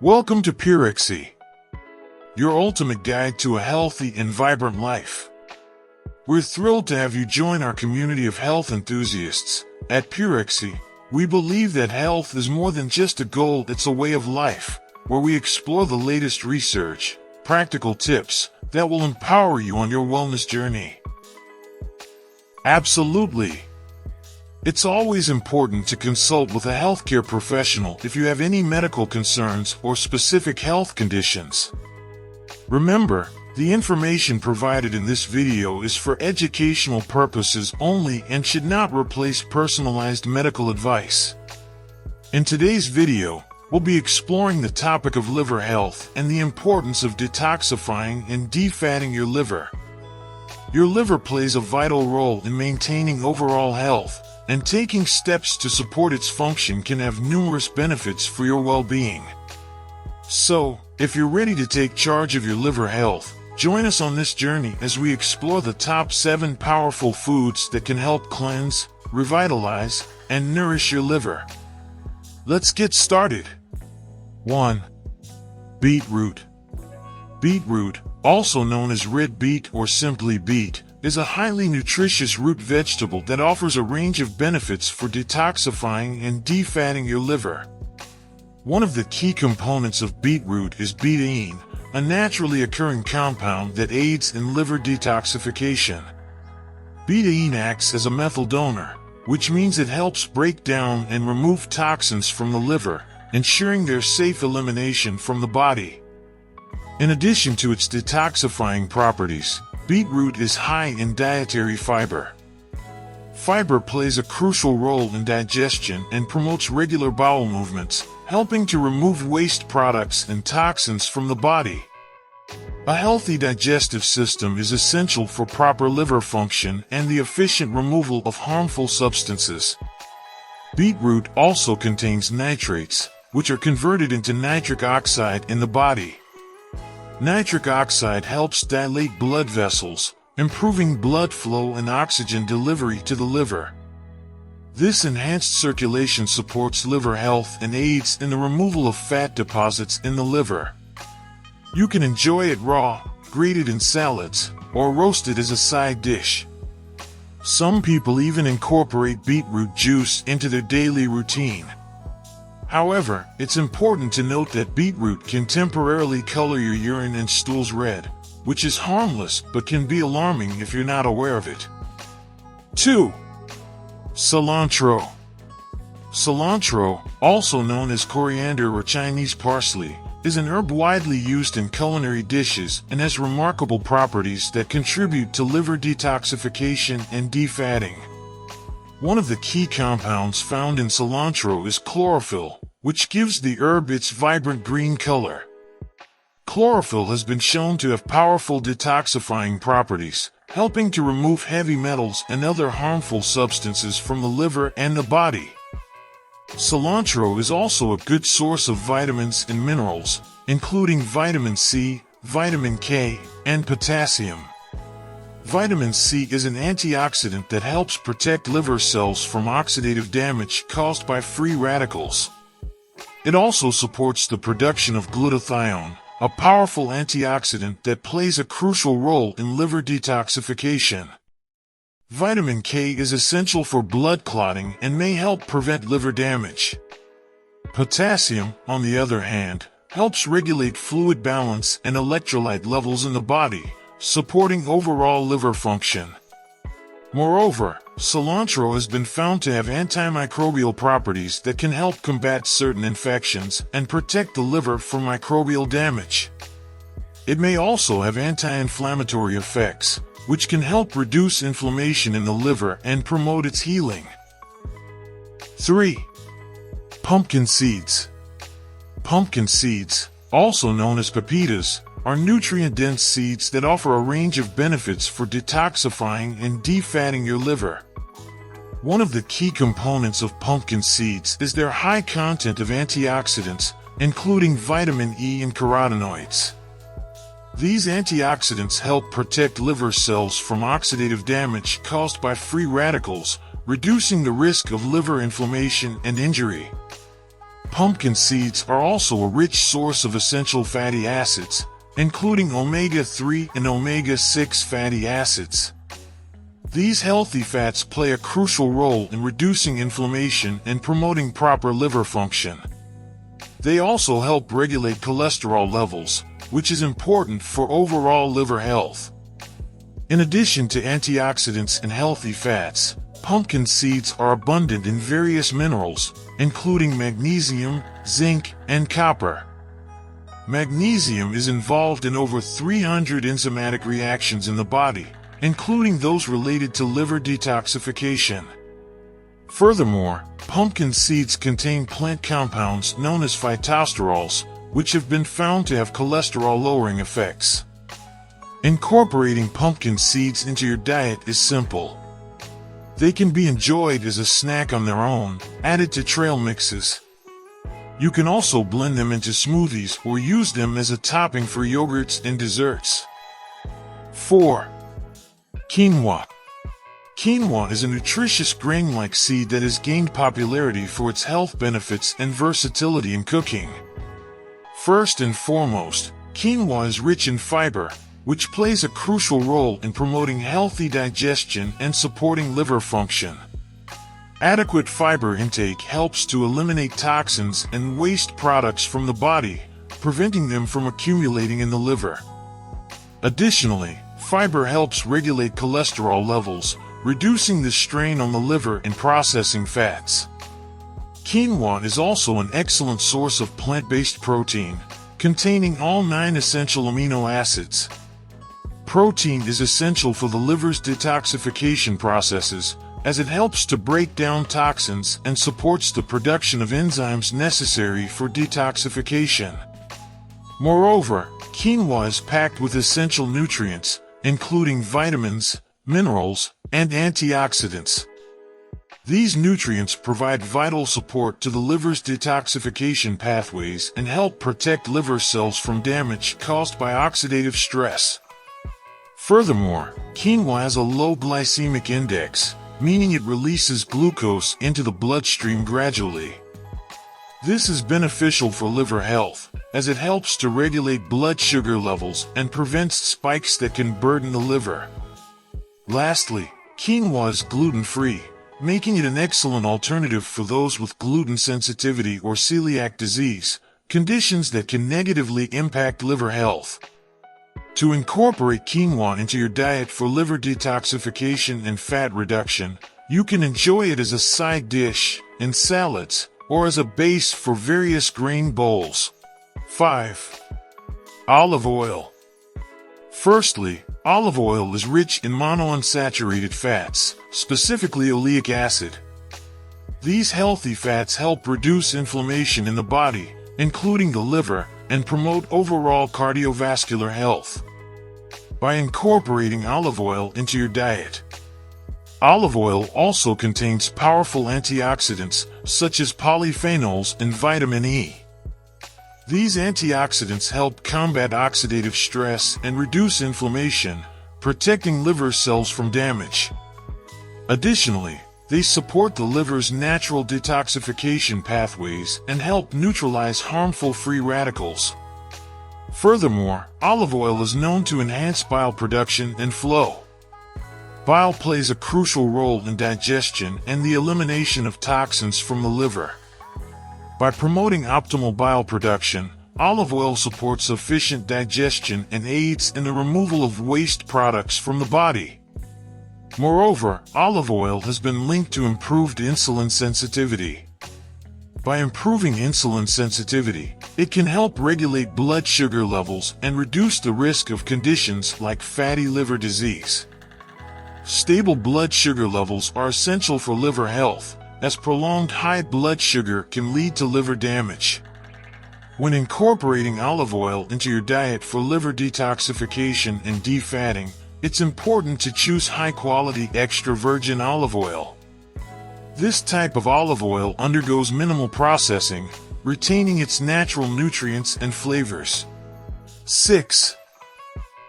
Welcome to Purexy, your ultimate guide to a healthy and vibrant life. We're thrilled to have you join our community of health enthusiasts. At Purexy, we believe that health is more than just a goal, it's a way of life, where we explore the latest research, practical tips that will empower you on your wellness journey. Absolutely. It's always important to consult with a healthcare professional if you have any medical concerns or specific health conditions. Remember, the information provided in this video is for educational purposes only and should not replace personalized medical advice. In today's video, we'll be exploring the topic of liver health and the importance of detoxifying and defatting your liver. Your liver plays a vital role in maintaining overall health, and taking steps to support its function can have numerous benefits for your well-being. So, if you're ready to take charge of your liver health, join us on this journey as we explore the top 7 powerful foods that can help cleanse, revitalize, and nourish your liver. Let's get started. 1. Beetroot. Beetroot, also known as red beet or simply beet, is a highly nutritious root vegetable that offers a range of benefits for detoxifying and defatting your liver. One of the key components of beetroot is betaine, a naturally occurring compound that aids in liver detoxification. Betaine acts as a methyl donor, which means it helps break down and remove toxins from the liver, ensuring their safe elimination from the body. In addition to its detoxifying properties, beetroot is high in dietary fiber. Fiber plays a crucial role in digestion and promotes regular bowel movements, helping to remove waste products and toxins from the body. A healthy digestive system is essential for proper liver function and the efficient removal of harmful substances. Beetroot also contains nitrates, which are converted into nitric oxide in the body. Nitric oxide helps dilate blood vessels, improving blood flow and oxygen delivery to the liver. This enhanced circulation supports liver health and aids in the removal of fat deposits in the liver. You can enjoy it raw, grated in salads, or roasted as a side dish. Some people even incorporate beetroot juice into their daily routine. However, it's important to note that beetroot can temporarily color your urine and stools red, which is harmless but can be alarming if you're not aware of it. 2. Cilantro. Cilantro, also known as coriander or Chinese parsley, is an herb widely used in culinary dishes and has remarkable properties that contribute to liver detoxification and defatting. One of the key compounds found in cilantro is chlorophyll, which gives the herb its vibrant green color. Chlorophyll has been shown to have powerful detoxifying properties, helping to remove heavy metals and other harmful substances from the liver and the body. Cilantro is also a good source of vitamins and minerals, including vitamin C, vitamin K, and potassium. Vitamin C is an antioxidant that helps protect liver cells from oxidative damage caused by free radicals. It also supports the production of glutathione, a powerful antioxidant that plays a crucial role in liver detoxification. Vitamin K is essential for blood clotting and may help prevent liver damage. Potassium, on the other hand, helps regulate fluid balance and electrolyte levels in the body, supporting overall liver function. Moreover, cilantro has been found to have antimicrobial properties that can help combat certain infections and protect the liver from microbial damage. It may also have anti-inflammatory effects, which can help reduce inflammation in the liver and promote its healing. 3. Pumpkin seeds. Pumpkin seeds, also known as pepitas, are nutrient-dense seeds that offer a range of benefits for detoxifying and defatting your liver. One of the key components of pumpkin seeds is their high content of antioxidants, including vitamin E and carotenoids. These antioxidants help protect liver cells from oxidative damage caused by free radicals, reducing the risk of liver inflammation and injury. pumpkin seeds are also a rich source of essential fatty acids, including omega-3 and omega-6 fatty acids. These healthy fats play a crucial role in reducing inflammation and promoting proper liver function. They also help regulate cholesterol levels, which is important for overall liver health. In addition to antioxidants and healthy fats, pumpkin seeds are abundant in various minerals, including magnesium, zinc, and copper. Magnesium is involved in over 300 enzymatic reactions in the body, including those related to liver detoxification. Furthermore, pumpkin seeds contain plant compounds known as phytosterols, which have been found to have cholesterol-lowering effects. Incorporating pumpkin seeds into your diet is simple. They can be enjoyed as a snack on their own, added to trail mixes. You can also blend them into smoothies or use them as a topping for yogurts and desserts. 4. Quinoa. Quinoa is a nutritious grain-like seed that has gained popularity for its health benefits and versatility in cooking. First and foremost, quinoa is rich in fiber, which plays a crucial role in promoting healthy digestion and supporting liver function. Adequate fiber intake helps to eliminate toxins and waste products from the body, preventing them from accumulating in the liver. Additionally, fiber helps regulate cholesterol levels, reducing the strain on the liver in processing fats. Quinoa is also an excellent source of plant-based protein, containing all 9 essential amino acids. Protein is essential for the liver's detoxification processes, as it helps to break down toxins and supports the production of enzymes necessary for detoxification. Moreover, quinoa is packed with essential nutrients, including vitamins, minerals, and antioxidants. These nutrients provide vital support to the liver's detoxification pathways and help protect liver cells from damage caused by oxidative stress. Furthermore, quinoa has a low glycemic index, meaning it releases glucose into the bloodstream gradually. This is beneficial for liver health, as it helps to regulate blood sugar levels and prevents spikes that can burden the liver. Lastly, quinoa is gluten-free, making it an excellent alternative for those with gluten sensitivity or celiac disease, conditions that can negatively impact liver health. To incorporate quinoa into your diet for liver detoxification and fat reduction, you can enjoy it as a side dish, in salads, or as a base for various grain bowls. 5. Olive oil. Firstly, olive oil is rich in monounsaturated fats, specifically oleic acid. These healthy fats help reduce inflammation in the body, including the liver, and promote overall cardiovascular health. By incorporating olive oil into your diet. Olive oil also contains powerful antioxidants, such as polyphenols and vitamin E. These antioxidants help combat oxidative stress and reduce inflammation, protecting liver cells from damage. Additionally, they support the liver's natural detoxification pathways and help neutralize harmful free radicals. Furthermore, olive oil is known to enhance bile production and flow. Bile plays a crucial role in digestion and the elimination of toxins from the liver. By promoting optimal bile production, olive oil supports efficient digestion and aids in the removal of waste products from the body. Moreover, olive oil has been linked to improved insulin sensitivity. By improving insulin sensitivity, it can help regulate blood sugar levels and reduce the risk of conditions like fatty liver disease. Stable blood sugar levels are essential for liver health, as prolonged high blood sugar can lead to liver damage. When incorporating olive oil into your diet for liver detoxification and defatting, it's important to choose high-quality extra virgin olive oil. This type of olive oil undergoes minimal processing, retaining its natural nutrients and flavors. 6.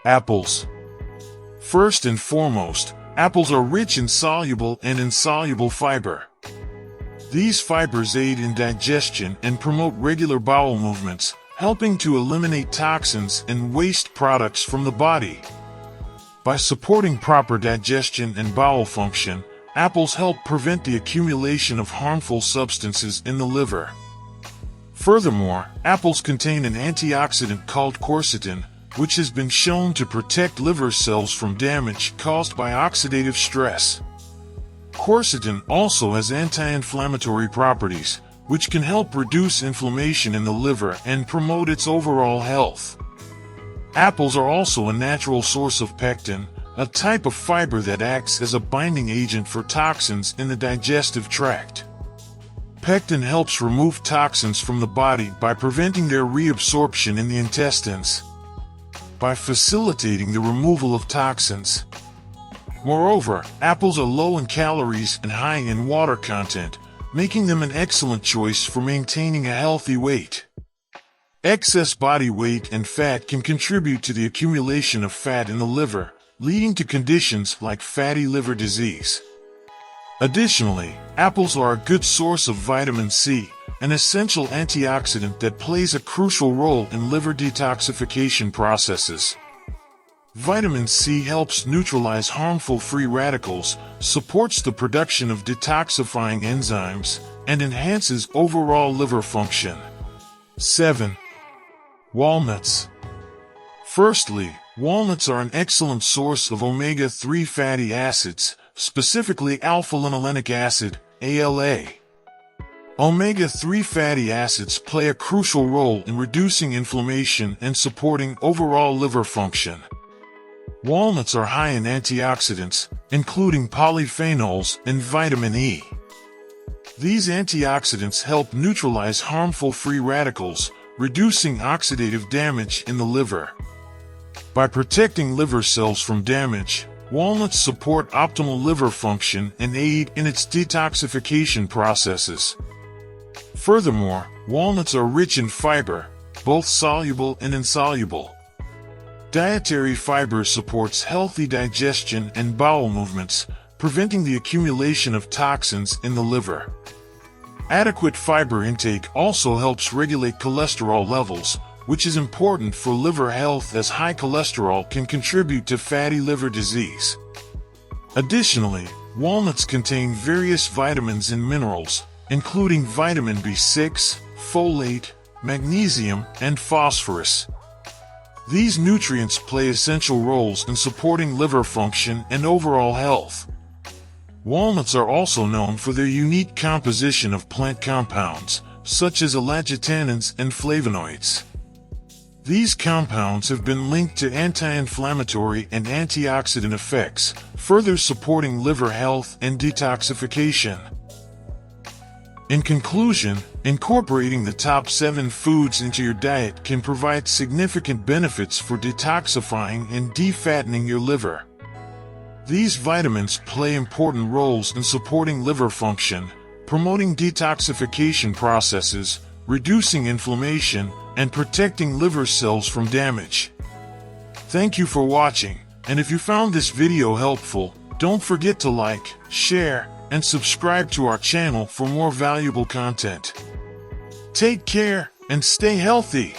Apples. First and foremost, apples are rich in soluble and insoluble fiber. These fibers aid in digestion and promote regular bowel movements, helping to eliminate toxins and waste products from the body. By supporting proper digestion and bowel function, apples help prevent the accumulation of harmful substances in the liver. Furthermore, apples contain an antioxidant called quercetin, which has been shown to protect liver cells from damage caused by oxidative stress. Quercetin also has anti-inflammatory properties, which can help reduce inflammation in the liver and promote its overall health. Apples are also a natural source of pectin, a type of fiber that acts as a binding agent for toxins in the digestive tract. Pectin helps remove toxins from the body by preventing their reabsorption in the intestines, by facilitating the removal of toxins. Moreover, apples are low in calories and high in water content, making them an excellent choice for maintaining a healthy weight. Excess body weight and fat can contribute to the accumulation of fat in the liver, leading to conditions like fatty liver disease. Additionally, apples are a good source of vitamin C, an essential antioxidant that plays a crucial role in liver detoxification processes. Vitamin C helps neutralize harmful free radicals, supports the production of detoxifying enzymes, and enhances overall liver function. 7. Walnuts. Firstly, walnuts are an excellent source of omega-3 fatty acids, specifically alpha-linolenic acid, ALA. Omega-3 fatty acids play a crucial role in reducing inflammation and supporting overall liver function. Walnuts are high in antioxidants, including polyphenols and vitamin E. These antioxidants help neutralize harmful free radicals, reducing oxidative damage in the liver. By protecting liver cells from damage, walnuts support optimal liver function and aid in its detoxification processes. Furthermore, walnuts are rich in fiber, both soluble and insoluble. Dietary fiber supports healthy digestion and bowel movements, preventing the accumulation of toxins in the liver. Adequate fiber intake also helps regulate cholesterol levels, which is important for liver health as high cholesterol can contribute to fatty liver disease. Additionally, walnuts contain various vitamins and minerals, including vitamin B6, folate, magnesium, and phosphorus. These nutrients play essential roles in supporting liver function and overall health. Walnuts are also known for their unique composition of plant compounds, such as elagitannins and flavonoids. These compounds have been linked to anti-inflammatory and antioxidant effects, further supporting liver health and detoxification. In conclusion, incorporating the top 7 foods into your diet can provide significant benefits for detoxifying and defattening your liver. These vitamins play important roles in supporting liver function, promoting detoxification processes, reducing inflammation, and protecting liver cells from damage. Thank you for watching, and if you found this video helpful, don't forget to like, share, and subscribe to our channel for more valuable content. Take care and stay healthy.